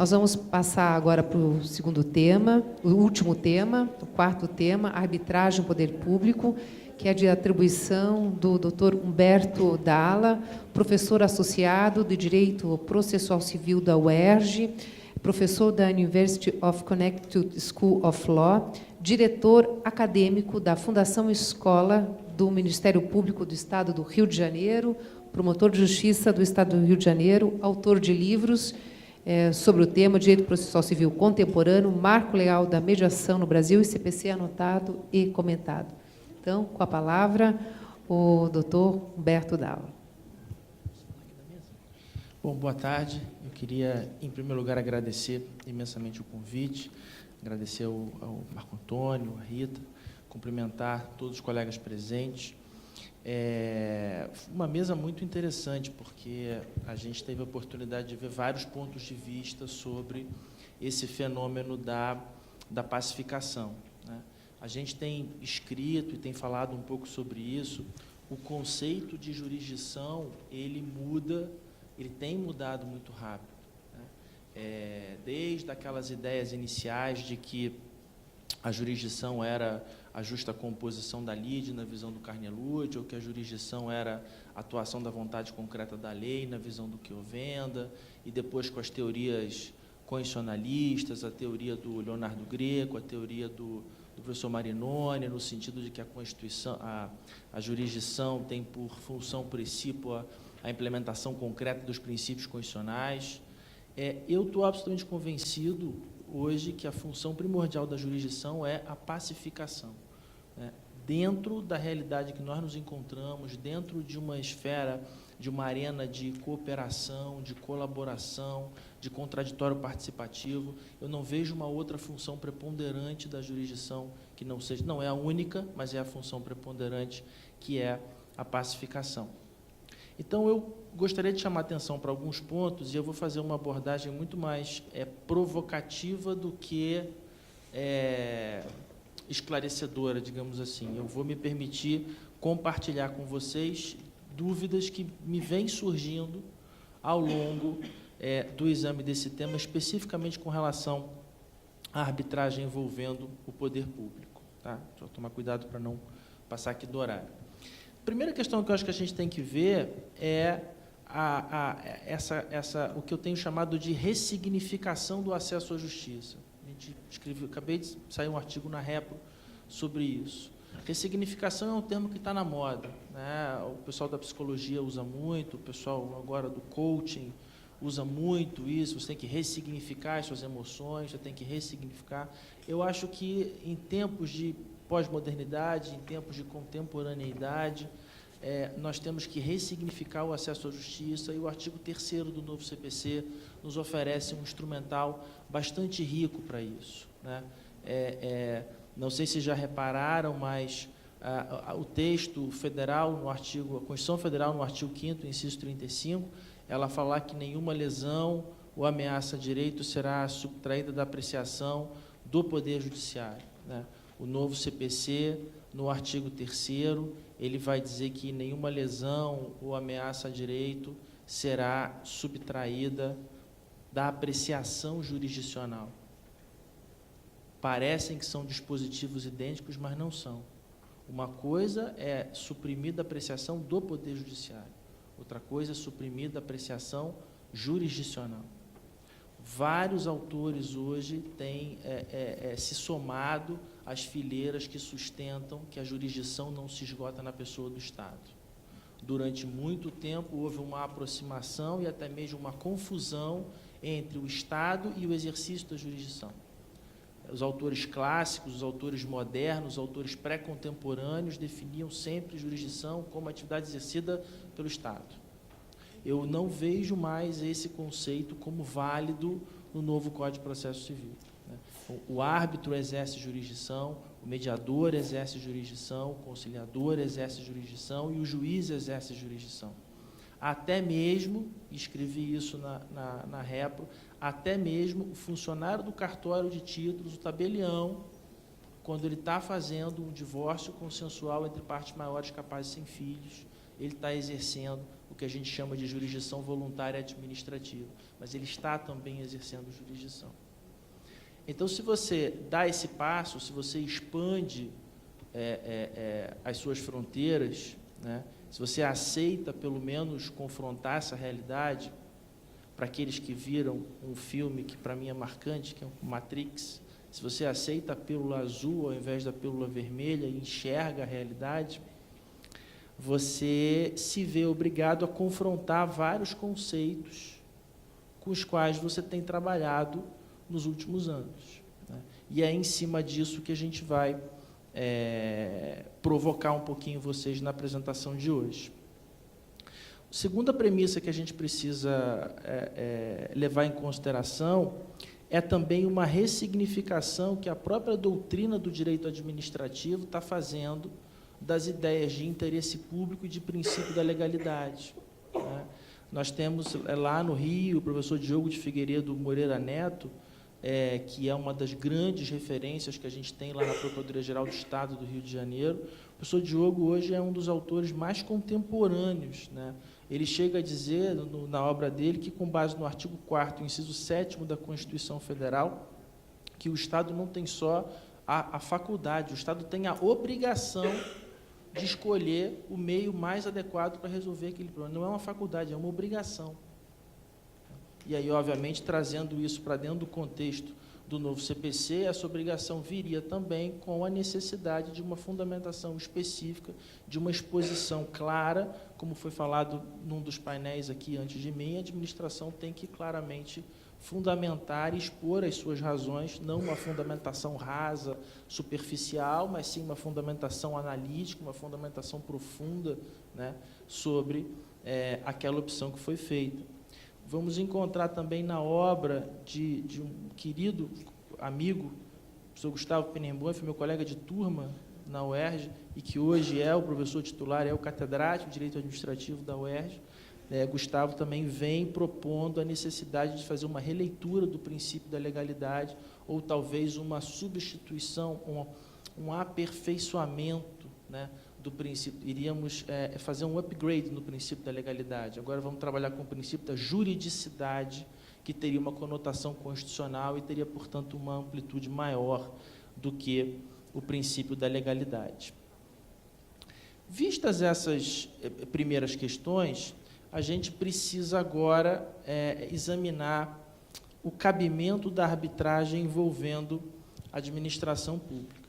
Nós vamos passar agora para o segundo tema, o último tema, o quarto tema, arbitragem no poder público, que é de atribuição do Dr. Humberto Dalla, professor associado de Direito Processual Civil da UERJ, professor da University of Connecticut School of Law, diretor acadêmico da Fundação Escola do Ministério Público do Estado do Rio de Janeiro, promotor de justiça do Estado do Rio de Janeiro, autor de livros sobre o tema Direito Processual Civil Contemporâneo, Marco Legal da Mediação no Brasil e CPC anotado e comentado. Então, com a palavra, o doutor Humberto Dalla. Bom, boa tarde. Eu queria, em primeiro lugar, agradecer imensamente o convite, agradecer ao Marco Antônio, a Rita, cumprimentar todos os colegas presentes. Uma mesa muito interessante, porque a gente teve a oportunidade de ver vários pontos de vista sobre esse fenômeno da pacificação, né? A gente tem escrito e tem falado um pouco sobre isso. O conceito de jurisdição, ele tem mudado muito rápido, né? Desde aquelas ideias iniciais de que a jurisdição era a justa composição da lide na visão do Carnelucci, ou que a jurisdição era a atuação da vontade concreta da lei na visão do Chiovenda, e depois com as teorias constitucionalistas, a teoria do Leonardo Greco, a teoria do professor Marinoni, no sentido de que a Constituição, a jurisdição tem por função precípua a implementação concreta dos princípios constitucionais. Eu estou absolutamente convencido hoje que a função primordial da jurisdição é a pacificação, né? Dentro da realidade que nós nos encontramos, dentro de uma esfera, de uma arena de cooperação, de colaboração, de contraditório participativo, eu não vejo uma outra função preponderante da jurisdição que não é a única, mas é a função preponderante, que é a pacificação. Então, eu gostaria de chamar a atenção para alguns pontos, e eu vou fazer uma abordagem muito mais provocativa do que esclarecedora, digamos assim. Eu vou me permitir compartilhar com vocês dúvidas que me vêm surgindo ao longo do exame desse tema, especificamente com relação à arbitragem envolvendo o poder público, tá? Deixa eu tomar cuidado para não passar aqui do horário. A primeira questão que eu acho que a gente tem que ver é o que eu tenho chamado de ressignificação do acesso à justiça. A gente acabei de sair um artigo na Repro sobre isso. Ressignificação é um termo que está na moda, né? O pessoal da psicologia usa muito, o pessoal agora do coaching usa muito isso. Você tem que ressignificar as suas emoções, você tem que ressignificar. Eu acho que em tempos de pós-modernidade, em tempos de contemporaneidade, nós temos que ressignificar o acesso à justiça, e o artigo 3º do novo CPC nos oferece um instrumental bastante rico para isso, né? Não sei se já repararam, mas o texto federal, a Constituição Federal, no artigo 5º, inciso 35, ela fala que nenhuma lesão ou ameaça a direito será subtraída da apreciação do Poder Judiciário, né? O novo CPC, no artigo 3º, ele vai dizer que nenhuma lesão ou ameaça a direito será subtraída da apreciação jurisdicional. Parecem que são dispositivos idênticos, mas não são. Uma coisa é suprimir da apreciação do Poder Judiciário, outra coisa é suprimir da apreciação jurisdicional. Vários autores hoje têm se somado às fileiras que sustentam que a jurisdição não se esgota na pessoa do Estado. Durante muito tempo houve uma aproximação e até mesmo uma confusão entre o Estado e o exercício da jurisdição. Os autores clássicos, os autores modernos, os autores pré-contemporâneos definiam sempre jurisdição como atividade exercida pelo Estado. Eu não vejo mais esse conceito como válido no novo Código de Processo Civil, né? O árbitro exerce jurisdição, o mediador exerce jurisdição, o conciliador exerce jurisdição e o juiz exerce jurisdição. Até mesmo, escrevi isso na Repro, até mesmo o funcionário do cartório de títulos, o tabelião, quando ele está fazendo um divórcio consensual entre partes maiores capazes sem filhos, ele está exercendo o que a gente chama de jurisdição voluntária administrativa, mas ele está também exercendo jurisdição. Então, se você dá esse passo, se você expande as suas fronteiras, né, se você aceita, pelo menos, confrontar essa realidade, para aqueles que viram um filme que, para mim, é marcante, que é o Matrix, se você aceita a pílula azul ao invés da pílula vermelha e enxerga a realidade, você se vê obrigado a confrontar vários conceitos com os quais você tem trabalhado nos últimos anos, né? E é em cima disso que a gente vai provocar um pouquinho vocês na apresentação de hoje. A segunda premissa que a gente precisa levar em consideração é também uma ressignificação que a própria doutrina do direito administrativo está fazendo das ideias de interesse público e de princípio da legalidade, né? Nós temos lá no Rio o professor Diogo de Figueiredo Moreira Neto, que é uma das grandes referências que a gente tem lá na Procuradoria-Geral do Estado do Rio de Janeiro. O professor Diogo hoje é um dos autores mais contemporâneos, né? Ele chega a dizer, na obra dele, que com base no artigo 4º, inciso 7º da Constituição Federal, que o Estado não tem só a faculdade, o Estado tem a obrigação de escolher o meio mais adequado para resolver aquele problema. Não é uma faculdade, é uma obrigação. E aí, obviamente, trazendo isso para dentro do contexto do novo CPC, essa obrigação viria também com a necessidade de uma fundamentação específica, de uma exposição clara, como foi falado num dos painéis aqui antes de mim, a administração tem que claramente fundamentar e expor as suas razões, não uma fundamentação rasa, superficial, mas sim uma fundamentação analítica, uma fundamentação profunda, né, sobre aquela opção que foi feita. Vamos encontrar também na obra de um querido amigo, o professor Gustavo Penenboim, foi meu colega de turma na UERJ, e que hoje é o professor titular, é o catedrático de Direito Administrativo da UERJ. Gustavo também vem propondo a necessidade de fazer uma releitura do princípio da legalidade, ou talvez uma substituição, um aperfeiçoamento, né, do princípio. Iríamos fazer um upgrade no princípio da legalidade. Agora vamos trabalhar com o princípio da juridicidade, que teria uma conotação constitucional e teria, portanto, uma amplitude maior do que o princípio da legalidade. Vistas essas primeiras questões, a gente precisa agora examinar o cabimento da arbitragem envolvendo a administração pública.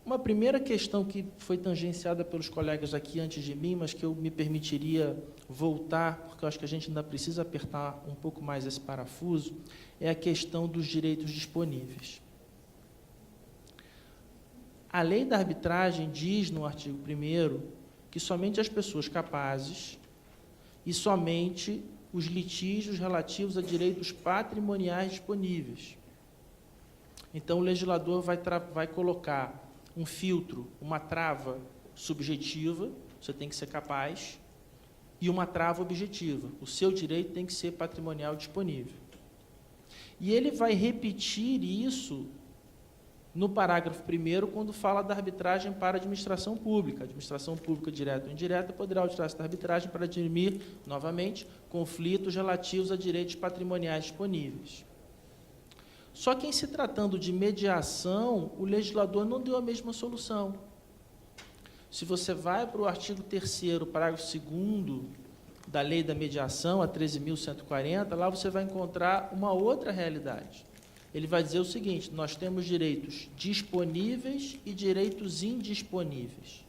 Uma primeira questão que foi tangenciada pelos colegas aqui antes de mim, mas que eu me permitiria voltar, porque eu acho que a gente ainda precisa apertar um pouco mais esse parafuso, é a questão dos direitos disponíveis. A lei da arbitragem diz, no artigo 1º, que somente as pessoas capazes e somente os litígios relativos a direitos patrimoniais disponíveis. Então, o legislador vai colocar um filtro, uma trava subjetiva, você tem que ser capaz, e uma trava objetiva, o seu direito tem que ser patrimonial disponível. E ele vai repetir isso no parágrafo 1º, quando fala da arbitragem para a administração pública. A administração pública, direta ou indireta, poderá utilizar esta arbitragem para dirimir, novamente, conflitos relativos a direitos patrimoniais disponíveis. Só que, em se tratando de mediação, o legislador não deu a mesma solução. Se você vai para o artigo 3º, parágrafo 2º da Lei da Mediação, a 13.140, lá você vai encontrar uma outra realidade. Ele vai dizer o seguinte: nós temos direitos disponíveis e direitos indisponíveis.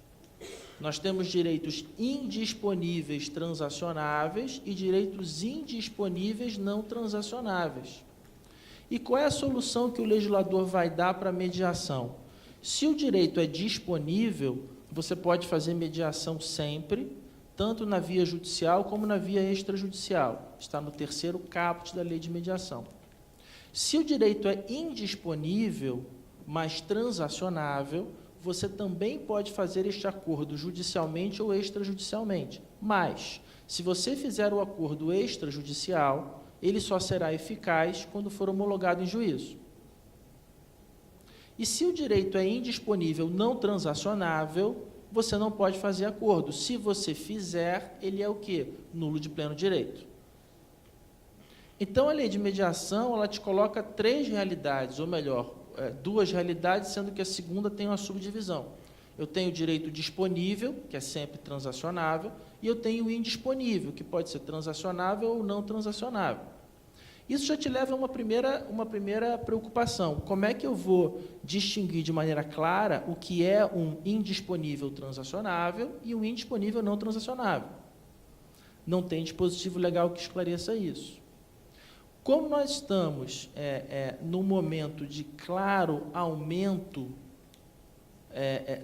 Nós temos direitos indisponíveis transacionáveis e direitos indisponíveis não transacionáveis. E qual é a solução que o legislador vai dar para a mediação? Se o direito é disponível, você pode fazer mediação sempre, tanto na via judicial como na via extrajudicial. Está no 3º caput da Lei de Mediação. Se o direito é indisponível, mas transacionável, você também pode fazer este acordo judicialmente ou extrajudicialmente. Mas, se você fizer o acordo extrajudicial, ele só será eficaz quando for homologado em juízo. E se o direito é indisponível, não transacionável, você não pode fazer acordo. Se você fizer, ele é o quê? Nulo de pleno direito. Então, a lei de mediação, ela te coloca 3 realidades, ou melhor, 2 realidades, sendo que a segunda tem uma subdivisão. Eu tenho o direito disponível, que é sempre transacionável, e eu tenho o indisponível, que pode ser transacionável ou não transacionável. Isso já te leva a uma primeira preocupação. Como é que eu vou distinguir de maneira clara o que é um indisponível transacionável e um indisponível não transacionável? Não tem dispositivo legal que esclareça isso. Como nós estamos num momento de claro aumento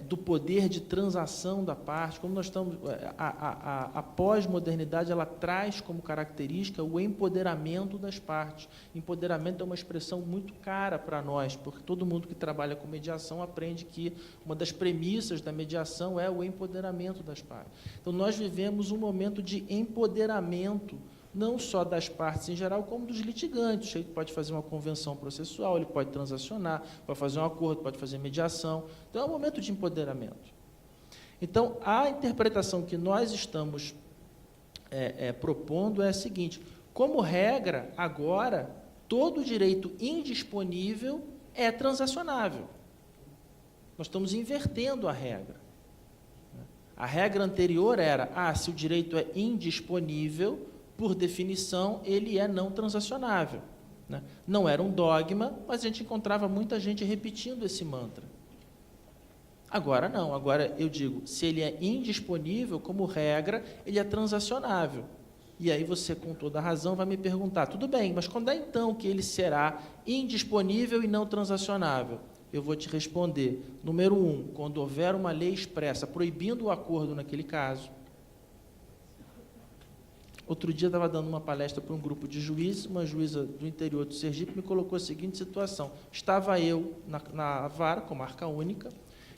do poder de transação da parte, como nós estamos, a pós-modernidade, ela traz como característica o empoderamento das partes. Empoderamento é uma expressão muito cara para nós, porque todo mundo que trabalha com mediação aprende que uma das premissas da mediação é o empoderamento das partes. Então, nós vivemos um momento de empoderamento, não só das partes em geral, como dos litigantes. Ele pode fazer uma convenção processual, ele pode transacionar, pode fazer um acordo, pode fazer mediação. Então, é um momento de empoderamento. Então, a interpretação que nós estamos propondo é a seguinte: como regra, agora, todo direito indisponível é transacionável. Nós estamos invertendo a regra. A regra anterior era, se o direito é indisponível, por definição, ele é não transacionável, né? Não era um dogma, mas a gente encontrava muita gente repetindo esse mantra. Agora não, agora eu digo, se ele é indisponível, como regra, ele é transacionável. E aí você, com toda a razão, vai me perguntar, tudo bem, mas quando é então que ele será indisponível e não transacionável? Eu vou te responder, número 1, quando houver uma lei expressa proibindo o acordo naquele caso. Outro dia, eu estava dando uma palestra para um grupo de juízes, uma juíza do interior do Sergipe me colocou a seguinte situação. Estava eu na vara, com marca única,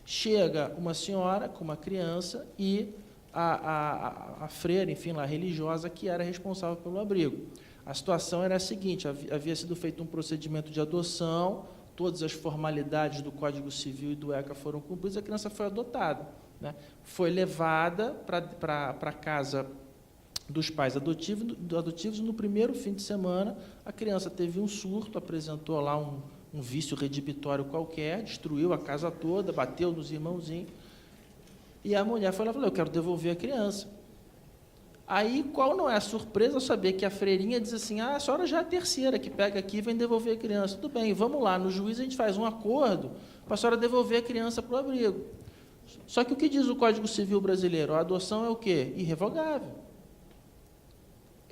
chega uma senhora com uma criança e a freira, enfim, lá, religiosa, que era responsável pelo abrigo. A situação era a seguinte, havia sido feito um procedimento de adoção, todas as formalidades do Código Civil e do ECA foram cumpridas, a criança foi adotada, né? Foi levada para a casa dos pais adotivos, no primeiro fim de semana, a criança teve um surto, apresentou lá um vício redibitório qualquer, destruiu a casa toda, bateu nos irmãozinhos, e a mulher foi lá e falou, eu quero devolver a criança. Aí, qual não é a surpresa ao saber que a freirinha diz assim, a senhora já é a terceira que pega aqui e vem devolver a criança. Tudo bem, vamos lá, no juiz a gente faz um acordo para a senhora devolver a criança para o abrigo. Só que o que diz o Código Civil brasileiro? A adoção é o quê? Irrevogável.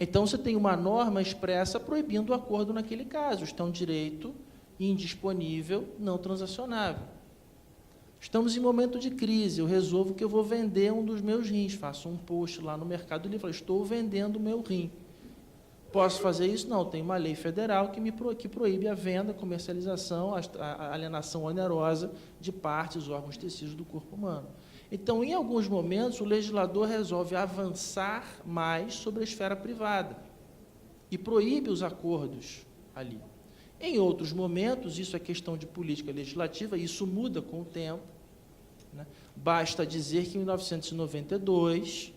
Então, você tem uma norma expressa proibindo o acordo naquele caso. Está um direito indisponível, não transacionável. Estamos em momento de crise, eu resolvo que eu vou vender um dos meus rins, faço um post lá no Mercado Livre, falo, estou vendendo o meu rim. Posso fazer isso? Não, tem uma lei federal que proíbe a venda, a comercialização, a alienação onerosa de partes, órgãos, tecidos do corpo humano. Então, em alguns momentos, o legislador resolve avançar mais sobre a esfera privada e proíbe os acordos ali. Em outros momentos, isso é questão de política legislativa, isso muda com o tempo, né? Basta dizer que em 1992,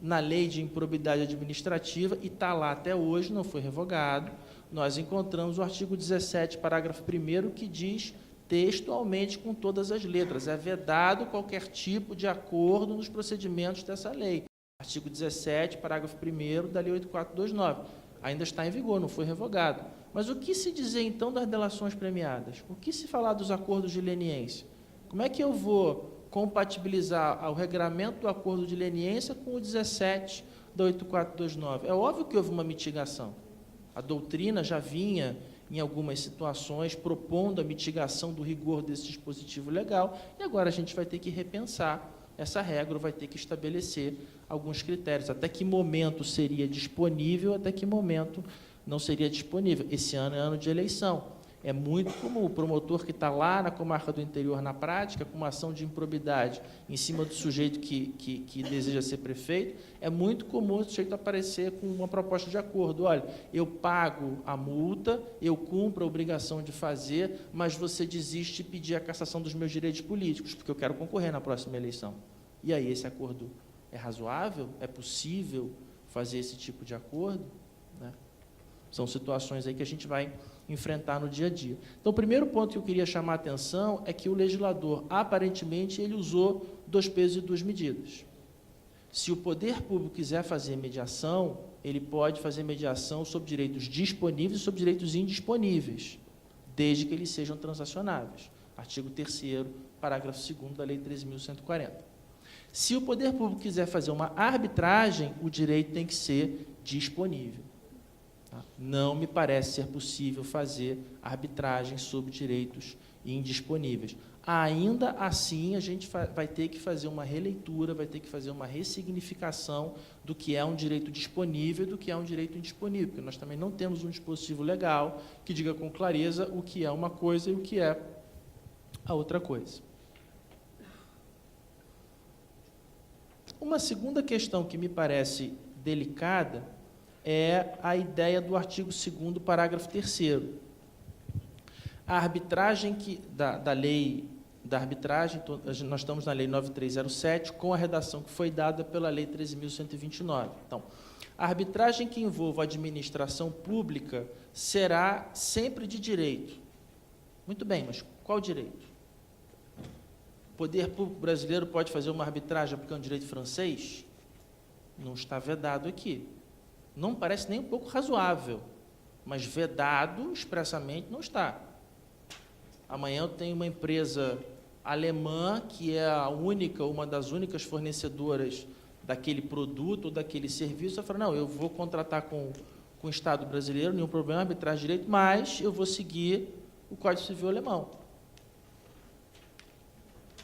na Lei de Improbidade Administrativa, e está lá até hoje, não foi revogado, nós encontramos o artigo 17, parágrafo 1º, que diz textualmente com todas as letras, é vedado qualquer tipo de acordo nos procedimentos dessa lei. Artigo 17, parágrafo 1º da Lei 8429. Ainda está em vigor, não foi revogado. Mas o que se dizer, então, das delações premiadas? O que se falar dos acordos de leniência? Como é que eu vou compatibilizar o regramento do acordo de leniência com o 17 da 8429? É óbvio que houve uma mitigação. A doutrina já vinha, em algumas situações, propondo a mitigação do rigor desse dispositivo legal, e agora a gente vai ter que repensar essa regra, vai ter que estabelecer alguns critérios, até que momento seria disponível, até que momento não seria disponível. Esse ano é ano de eleição. É muito comum o promotor que está lá na comarca do interior, na prática, com uma ação de improbidade em cima do sujeito que deseja ser prefeito, é muito comum o sujeito aparecer com uma proposta de acordo. Olha, eu pago a multa, eu cumpro a obrigação de fazer, mas você desiste de pedir a cassação dos meus direitos políticos, porque eu quero concorrer na próxima eleição. E aí esse acordo é razoável? É possível fazer esse tipo de acordo? Né? São situações aí que a gente vai enfrentar no dia a dia. Então, o primeiro ponto que eu queria chamar a atenção é que o legislador, aparentemente, ele usou 2 pesos e 2 medidas. Se o poder público quiser fazer mediação, ele pode fazer mediação sobre direitos disponíveis e sobre direitos indisponíveis, desde que eles sejam transacionáveis. Artigo 3º, parágrafo 2º da Lei 13.140. Se o poder público quiser fazer uma arbitragem, o direito tem que ser disponível. Tá? Não me parece ser possível fazer arbitragem sobre direitos indisponíveis. Ainda assim, a gente vai ter que fazer uma releitura, vai ter que fazer uma ressignificação do que é um direito disponível e do que é um direito indisponível, porque nós também não temos um dispositivo legal que diga com clareza o que é uma coisa e o que é a outra coisa. Uma segunda questão que me parece delicada é a ideia do artigo 2º, parágrafo 3º. A arbitragem da lei da arbitragem, nós estamos na Lei 9307, com a redação que foi dada pela Lei 13.129. Então, a arbitragem que envolva a administração pública será sempre de direito. Muito bem, mas qual direito? O poder público brasileiro pode fazer uma arbitragem aplicando direito francês? Não está vedado aqui. Não parece nem um pouco razoável, mas vedado expressamente não está. Amanhã eu tenho uma empresa alemã que é uma das únicas fornecedoras daquele produto ou daquele serviço. Eu falo, não, eu vou contratar com o Estado brasileiro, nenhum problema, arbitrar direito, mas eu vou seguir o Código Civil alemão.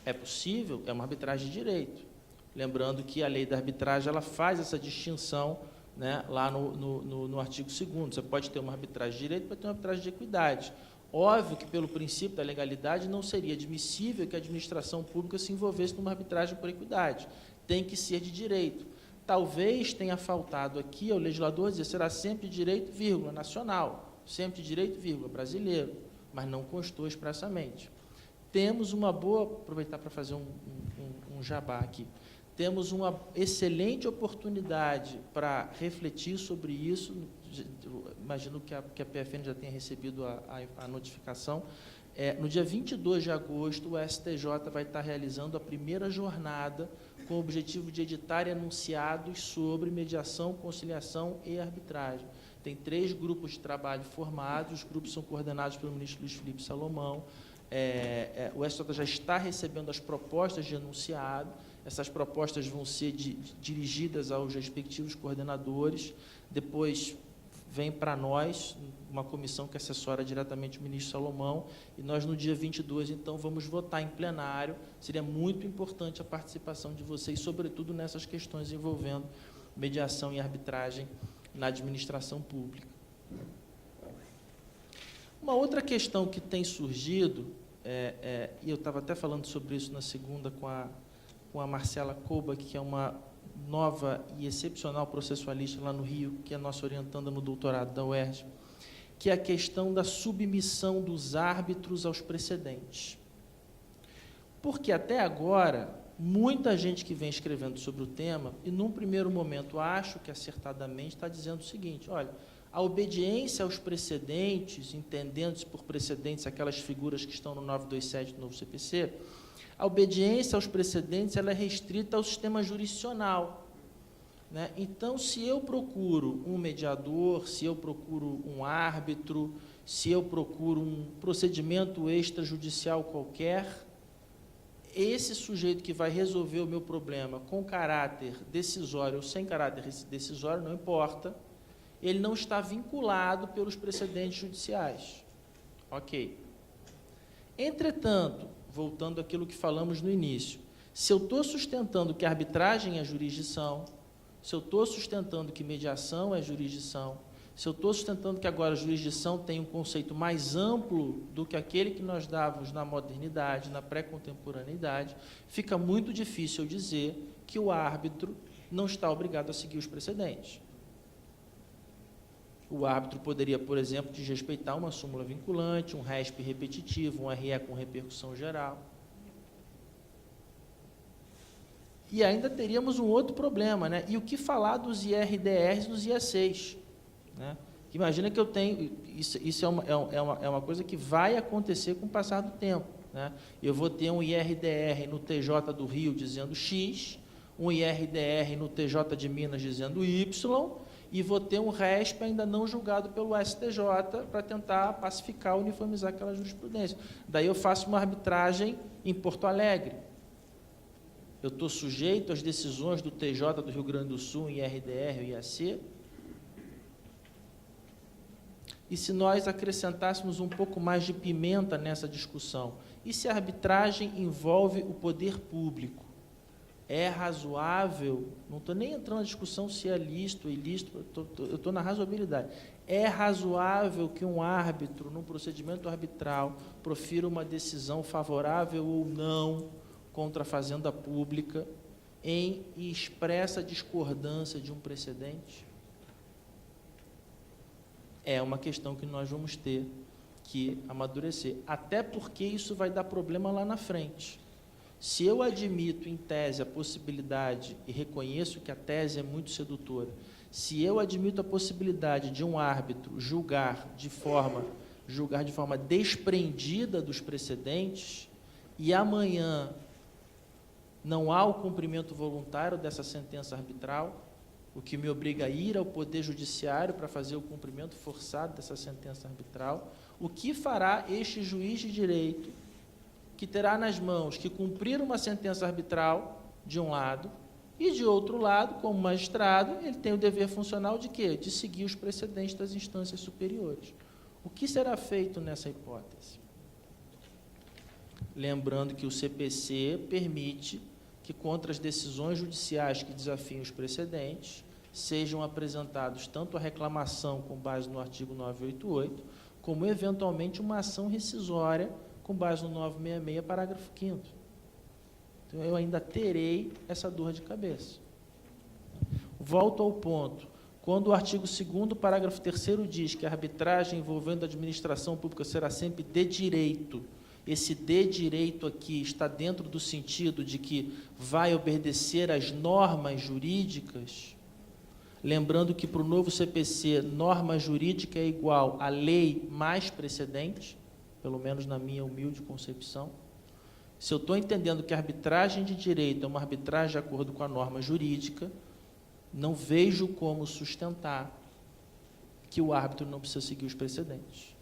É possível? É uma arbitragem de direito. Lembrando que a lei da arbitragem ela faz essa distinção, né, lá no artigo 2º. Você pode ter uma arbitragem de direito, pode ter uma arbitragem de equidade. Óbvio que, pelo princípio da legalidade, não seria admissível que a administração pública se envolvesse numa arbitragem por equidade. Tem que ser de direito. Talvez tenha faltado aqui ao legislador dizer será sempre de direito, vírgula, nacional, sempre de direito, vírgula, brasileiro, mas não constou expressamente. Temos uma boa, aproveitar para fazer um jabá aqui, temos uma excelente oportunidade para refletir sobre isso. Imagino que a PFN já tenha recebido a notificação. No dia 22 de agosto, o STJ vai estar realizando a primeira jornada com o objetivo de editar enunciados sobre mediação, conciliação e arbitragem. Tem 3 grupos de trabalho formados, os grupos são coordenados pelo ministro Luiz Felipe Salomão. O STJ já está recebendo as propostas de enunciado, essas propostas vão ser dirigidas aos respectivos coordenadores, depois vem para nós, uma comissão que assessora diretamente o ministro Salomão, e nós, no dia 22, então, vamos votar em plenário. Seria muito importante a participação de vocês, sobretudo nessas questões envolvendo mediação e arbitragem na administração pública. Uma outra questão que tem surgido, e eu estava até falando sobre isso na segunda com a Marcela Koubach, que é uma nova e excepcional processualista lá no Rio, que é nossa orientanda no doutorado da UERJ, que é a questão da submissão dos árbitros aos precedentes. Porque, até agora, muita gente que vem escrevendo sobre o tema, e num primeiro momento acho que acertadamente está dizendo o seguinte, olha, a obediência aos precedentes, entendendo-se por precedentes aquelas figuras que estão no 927 do novo CPC, a obediência aos precedentes ela é restrita ao sistema jurisdicional. Né? Então, se eu procuro um mediador, se eu procuro um árbitro, se eu procuro um procedimento extrajudicial qualquer, esse sujeito que vai resolver o meu problema com caráter decisório ou sem caráter decisório, não importa, ele não está vinculado pelos precedentes judiciais. Ok. Entretanto, voltando àquilo que falamos no início, se eu estou sustentando que a arbitragem é jurisdição, se eu estou sustentando que mediação é jurisdição, se eu estou sustentando que agora a jurisdição tem um conceito mais amplo do que aquele que nós dávamos na modernidade, na pré-contemporaneidade, fica muito difícil eu dizer que o árbitro não está obrigado a seguir os precedentes. O árbitro poderia, por exemplo, desrespeitar uma súmula vinculante, um RESP repetitivo, um RE com repercussão geral. E ainda teríamos um outro problema, né? E o que falar dos IRDRs e dos IACs? Né? Imagina que eu tenho... Isso é uma coisa que vai acontecer com o passar do tempo. Né? Eu vou ter um IRDR no TJ do Rio dizendo X, um IRDR no TJ de Minas dizendo Y, e vou ter um RESP ainda não julgado pelo STJ para tentar pacificar, uniformizar aquela jurisprudência. Daí eu faço uma arbitragem em Porto Alegre. Eu estou sujeito às decisões do TJ do Rio Grande do Sul em IRDR ou IAC? E se nós acrescentássemos um pouco mais de pimenta nessa discussão? E se a arbitragem envolve o poder público? É razoável, não estou nem entrando na discussão se é lícito ou ilícito, eu estou na razoabilidade. É razoável que um árbitro, num procedimento arbitral, profira uma decisão favorável ou não contra a fazenda pública em expressa discordância de um precedente? É uma questão que nós vamos ter que amadurecer, até porque isso vai dar problema lá na frente. Se eu admito em tese a possibilidade, e reconheço que a tese é muito sedutora, se eu admito a possibilidade de um árbitro julgar de forma desprendida dos precedentes, e amanhã não há o cumprimento voluntário dessa sentença arbitral, o que me obriga a ir ao Poder Judiciário para fazer o cumprimento forçado dessa sentença arbitral, o que fará este juiz de direito, que terá nas mãos que cumprir uma sentença arbitral, de um lado, e de outro lado, como magistrado, ele tem o dever funcional de quê? De seguir os precedentes das instâncias superiores. O que será feito nessa hipótese? Lembrando que o CPC permite que contra as decisões judiciais que desafiem os precedentes sejam apresentados tanto a reclamação com base no artigo 988, como eventualmente uma ação rescisória com base no 966, parágrafo 5º. Então, eu ainda terei essa dor de cabeça. Volto ao ponto. Quando o artigo 2º, parágrafo 3º diz que a arbitragem envolvendo a administração pública será sempre de direito, esse de direito aqui está dentro do sentido de que vai obedecer às normas jurídicas, lembrando que para o novo CPC, norma jurídica é igual a lei mais precedente, pelo menos na minha humilde concepção. Se eu estou entendendo que a arbitragem de direito é uma arbitragem de acordo com a norma jurídica, não vejo como sustentar que o árbitro não precisa seguir os precedentes.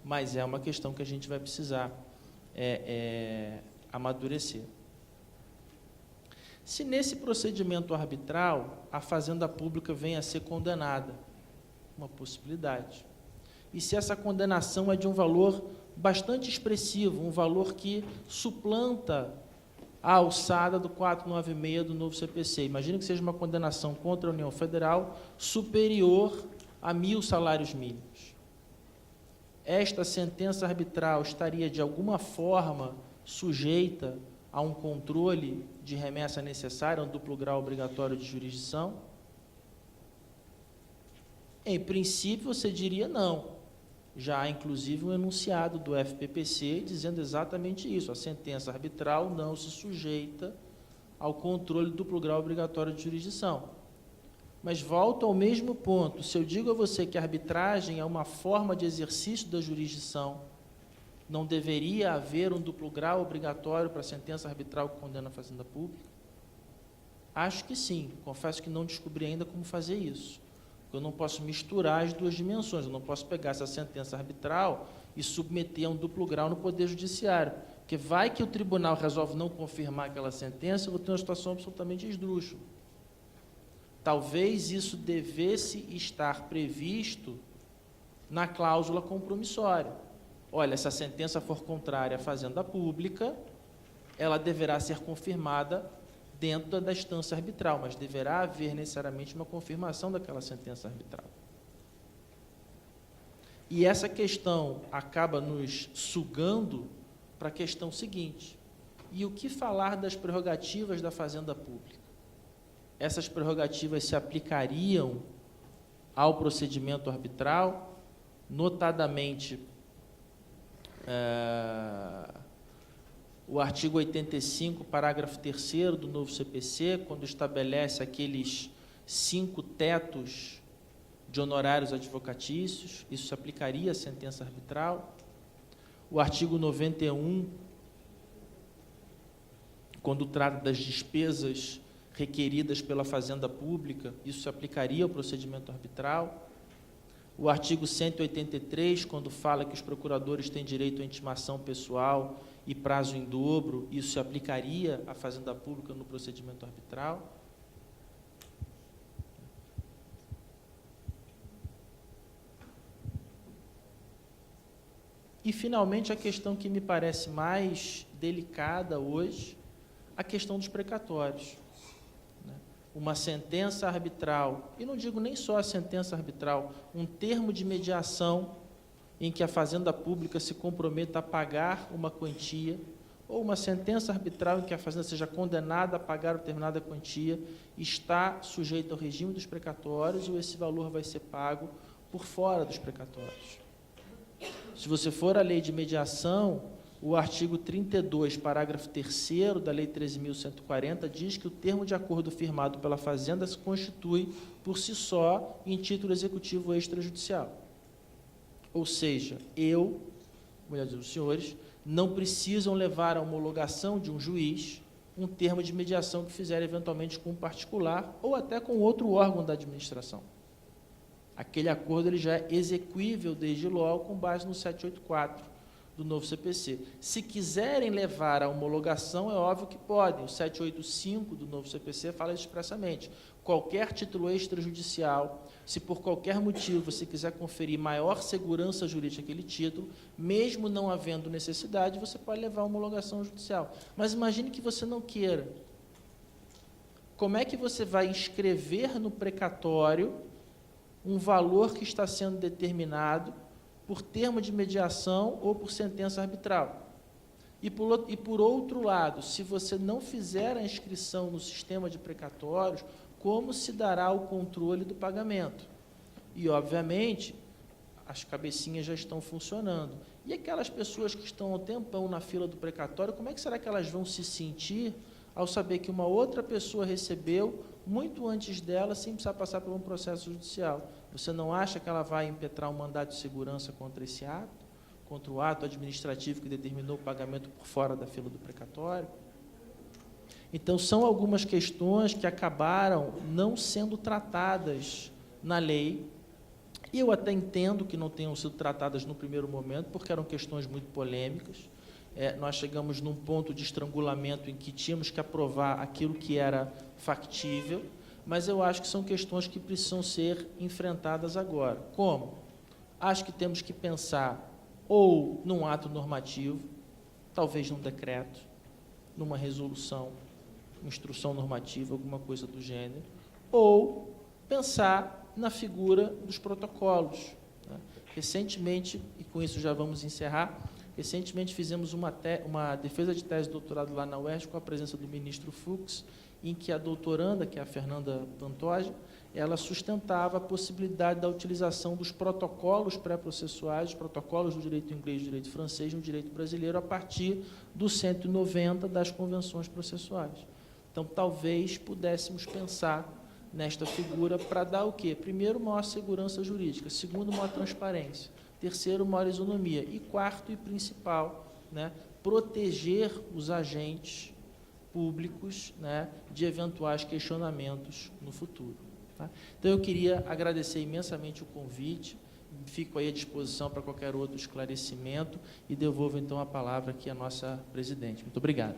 Mas é uma questão que a gente vai precisar amadurecer. Se nesse procedimento arbitral a fazenda pública venha a ser condenada, uma possibilidade, e se essa condenação é de um valor bastante expressivo, um valor que suplanta a alçada do 496 do novo CPC. Imagina que seja uma condenação contra a União Federal superior a 1.000 salários mínimos. Esta sentença arbitral estaria, de alguma forma, sujeita a um controle de remessa necessária, um duplo grau obrigatório de jurisdição? Em princípio, você diria não. Já há, inclusive, um enunciado do FPPC dizendo exatamente isso. A sentença arbitral não se sujeita ao controle do duplo grau obrigatório de jurisdição. Mas volto ao mesmo ponto. Se eu digo a você que a arbitragem é uma forma de exercício da jurisdição, não deveria haver um duplo grau obrigatório para a sentença arbitral que condena a fazenda pública? Acho que sim. Confesso que não descobri ainda como fazer isso. Eu não posso misturar as duas dimensões, eu não posso pegar essa sentença arbitral e submeter a um duplo grau no Poder Judiciário, porque vai que o tribunal resolve não confirmar aquela sentença, eu vou ter uma situação absolutamente esdrúxula. Talvez isso devesse estar previsto na cláusula compromissória. Olha, se a sentença for contrária à fazenda pública, ela deverá ser confirmada dentro da instância arbitral, mas deverá haver necessariamente uma confirmação daquela sentença arbitral. E essa questão acaba nos sugando para a questão seguinte: e o que falar das prerrogativas da fazenda pública? Essas prerrogativas se aplicariam ao procedimento arbitral, notadamente o artigo 85, parágrafo 3º do novo CPC, quando estabelece aqueles 5 tetos de honorários advocatícios, isso se aplicaria à sentença arbitral. O artigo 91, quando trata das despesas requeridas pela Fazenda Pública, isso se aplicaria ao procedimento arbitral. O artigo 183, quando fala que os procuradores têm direito à intimação pessoal e prazo em dobro, isso se aplicaria à Fazenda Pública no procedimento arbitral. E, finalmente, a questão que me parece mais delicada hoje, a questão dos precatórios. Uma sentença arbitral, e não digo nem só a sentença arbitral, um termo de mediação em que a Fazenda Pública se comprometa a pagar uma quantia, ou uma sentença arbitral em que a Fazenda seja condenada a pagar determinada quantia, está sujeita ao regime dos precatórios, ou esse valor vai ser pago por fora dos precatórios. Se você for à lei de mediação, o artigo 32, parágrafo 3º da Lei 13.140, diz que o termo de acordo firmado pela Fazenda se constitui, por si só, em título executivo extrajudicial. Ou seja, mulheres e senhores, não precisam levar à homologação de um juiz um termo de mediação que fizer eventualmente com um particular ou até com outro órgão da administração. Aquele acordo ele já é exequível desde logo com base no 784 do novo CPC. Se quiserem levar à homologação, é óbvio que podem. O 785 do novo CPC fala expressamente. Qualquer título extrajudicial, se por qualquer motivo você quiser conferir maior segurança jurídica àquele título, mesmo não havendo necessidade, você pode levar à homologação judicial. Mas imagine que você não queira. Como é que você vai inscrever no precatório um valor que está sendo determinado por termo de mediação ou por sentença arbitral? E por outro lado, se você não fizer a inscrição no sistema de precatórios, como se dará o controle do pagamento? E, obviamente, as cabecinhas já estão funcionando. E aquelas pessoas que estão há um tempão na fila do precatório, como é que será que elas vão se sentir ao saber que uma outra pessoa recebeu muito antes dela, sem precisar passar por um processo judicial? Você não acha que ela vai impetrar um mandado de segurança contra esse ato? Contra o ato administrativo que determinou o pagamento por fora da fila do precatório? Então, são algumas questões que acabaram não sendo tratadas na lei, e eu até entendo que não tenham sido tratadas no primeiro momento, porque eram questões muito polêmicas. Nós chegamos num ponto de estrangulamento em que tínhamos que aprovar aquilo que era factível, mas eu acho que são questões que precisam ser enfrentadas agora. Como? Acho que temos que pensar ou num ato normativo, talvez num decreto, numa resolução, uma instrução normativa, alguma coisa do gênero, ou pensar na figura dos protocolos. Recentemente, e com isso já vamos encerrar, recentemente fizemos uma defesa de tese de doutorado lá na UERJ com a presença do ministro Fux, em que a doutoranda, que é a Fernanda Pantoja, ela sustentava a possibilidade da utilização dos protocolos pré-processuais, os protocolos do direito inglês e do direito francês no direito brasileiro, a partir do 190 das convenções processuais. Então, talvez pudéssemos pensar nesta figura para dar o quê? Primeiro, maior segurança jurídica. Segundo, maior transparência. Terceiro, maior isonomia. E quarto e principal, proteger os agentes públicos de eventuais questionamentos no futuro. Tá? Então, eu queria agradecer imensamente o convite, fico aí à disposição para qualquer outro esclarecimento e devolvo, então, a palavra aqui à nossa presidente. Muito obrigado.